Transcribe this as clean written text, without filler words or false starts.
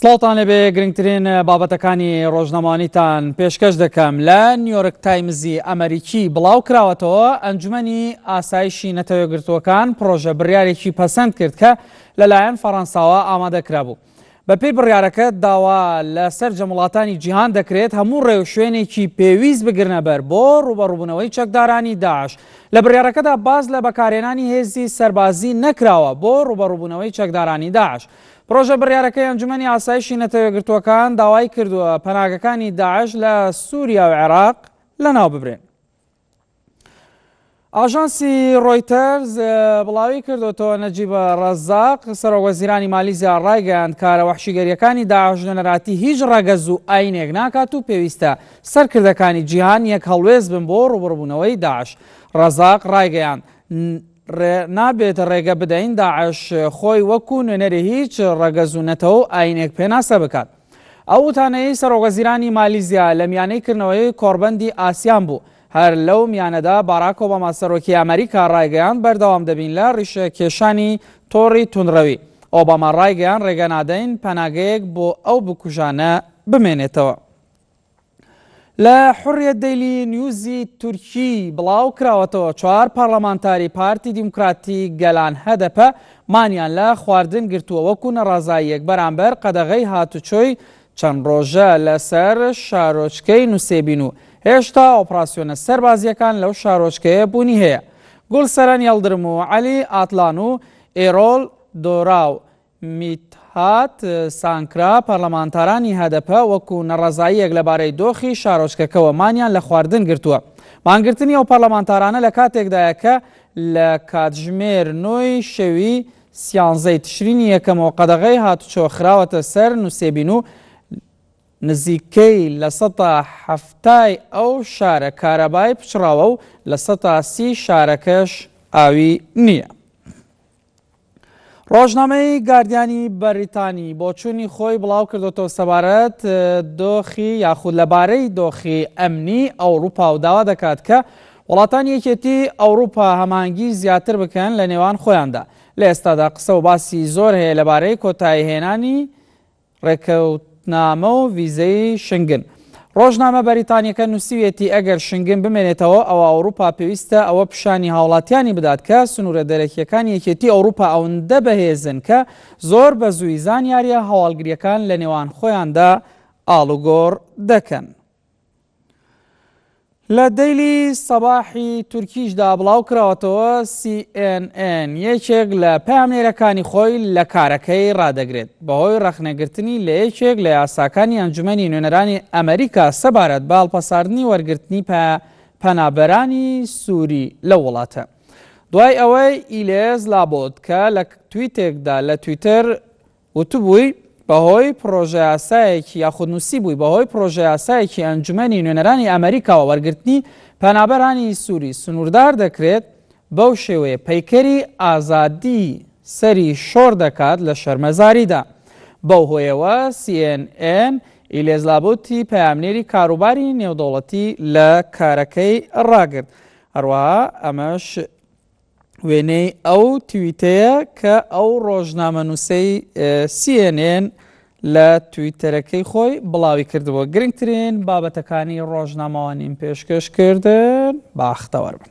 سڵاوتان لەبێ گرنگترین بابەتەکانی ڕۆژنامەوانیتان پێشکەش دەکەم. لە نیویۆرک تایمزی ئەمریکی بڵاو کراوەتەوە ئەنجومەنی ئاسایشی نەتەوەیەگرتووەکان پرۆژە بڕیارێکی پەسەند کرد کە لەلایەن فەڕەنساوە ئامادەکرا بوو. بەپێی بڕیارەکە داوا لەسەر جەموڵاتانی جیهان دەکرێت هەموو ڕێو شوێنێکی پێویست بگرنە بەر بۆ ڕوبەڕووبوونەوەی چەکدارانی داعش. لە بڕیارەکەدا باز لە بەکارهێنانی هێزی سەربازی نەکراوە بۆ ڕوبەڕووبوونەوەی چەکدارانی داعش. پرۆژە بڕیارەکەی ئەنجومەنی ئاسایشی نەتەوەیەگرتووەکان داوای کردووە پەناگەکانی داعش لە سووریا و عێراق لەناو ببرێن. ئاژانسی ڕۆیتەرز بڵاوی کردوەوە نەجیبە ڕەزاق سەرۆکوەزیرانی مالیزیا ڕایگەیاند کارە وەحشیگەریەکانی داعش لەنەراتی هیچ ڕەگەز و ئاینێک ناکات و پێویستە سەرکردەکانی جیهان یەک هەڵوێز بن بۆ ڕوبەڕووبوونەوەی داعش. ڕەزاق ڕایگەیاند نابێت ڕێگە بدەین داعش خۆی وەکو نوێنەری هیچ ڕەگەز و نەتەوە و ئاینێک پێناسە بکات. ئەو وتانەی سەرۆکوەزیرانی مالیزیا لە میانەی کردنەوەی کۆڕبەندی ئاسیان بوو. هەر لەو میانەدا باراک ئۆباما سەرۆکی ئەمریکا ڕایگەیاند بەردەوام دەبین لە ڕیشە کێشانی تۆڕی توندڕەوی. ئۆباما ڕایگەیاند ڕێگە نادەین پەناگەیەک بۆ ئەو بکوژانە بمێنێتەوە. لە حوڕیەت دەیلی نیوزی تورکی بڵاو کراوەتەوە 4 پارلەمانتاری پارتی دیموکراتی گەلان هەدەپە مانیان لە خواردن گرتووە وەکو نەڕازاییەک بەرامبەر قەدەغەی هاتوچۆی چەند ڕۆژە لەسەر شارۆچکەی نووسێبین و هێشتا ئۆپراسیۆنە سەربازیەکان لەو شارۆچکەیە بوونی هەیە. گولسەرەن یەڵدرم و عەلی ئاتلان و ئێرۆل دۆراو میتهات سانکرا پەرلەمانتارانی هەدەپە وەکو نەڕەزاییەک لەبارەی دۆخی شارۆچکەکەوە مانیان لە خواردن گرتووە. مانگرتنی ئەو پەرلەمانتارانە لە کاتێکدایە کە لە کاتژمێر 9 شەوی 13 تشرینی یەکەمەوە قەدەغەی هاتوچۆ خراوەتە سەر نووسێبین و نزیکەی لە 170 ئەو شارە کارەبای پچڕاوە و لە 130 شارەکەش ئاوی نییە. ڕۆژنامەی گاردیانی بەریتانی بۆ چوونی خۆی بڵاو کردوەوە سەبارەت دۆخی یاخود لەبارەی دۆخی ئەمنی ئەوروپا و داوا دەکات کە وڵاتانی یەکێتی ئەوروپا هەمانگی زیاتر بکەن لە نێوان خۆیاندا. لە ئێستادا قسە و باسی زۆر هەیە لەبارەی کۆتاییهێنانی ڕێکەوتنامە و ڤیزەی شنگن. ڕۆژنامە بەریتانیەکە نووسیوێتی ئەگەر شنگن بمێنێتەوە ئەوە ئەوروپا پێویستە ئەوە پیشانی هاوڵاتیانی بدات کە سنوورە دەرەکیەکانی یەکێتی ئەوروپا ئەوەندە بەهێزن کە زۆر بە زووی زانیاریە هەواڵگریەکان لە نێوان خۆیاندا ئاڵوگۆڕ دەکەن. لە دەیلی سەباحی تورکیشدا بڵاو کراوەتەوە CNN یەکێک لە پامێرەکانی خۆی لە کارەکەی ڕادەگرێت بەهۆی ڕەخنەگرتنی لە یەکێک لە یاساکانی ئەنجومەنی نوێنەرانی ئەمریکا سەبارەت بە هەڵپەساردنی وەرگرتنی پەنابەرانی سووری لە وڵاتە. دوای ئەوەی ئیلێز لابۆتکە لە تویتێکدا لە تویتەر وتبووی بەهۆی پرۆژە یاسایەکی یاخود نووسی بووی بەهۆی پرۆژە یاسایەکی ئەنجومەنی نوێنەرانی ئەمریکاوە وەرگرتنی پەنابەرانی سووری سنووردار دەکرێت بەو شێوەیە پەیکەری ئازادی سەری شۆڕ دەکات لە شەرمەزاریدا. بەو هۆیەوە CNN ئیلێز لابۆتی پەیامنێری کاروباری نێودەوڵەتی لە کارەکەی ڕاگرت. هەروەها ئەمەش وێنەی ئەو تویتەیە کە ئەو ڕۆژنامە نووسەی CNN لە تویتەرەکەی خۆی بڵاوی کردبووە. گرنگترین بابەتەکانی ڕۆژنامەوانیم پێشکەش کردن باختەوەربن.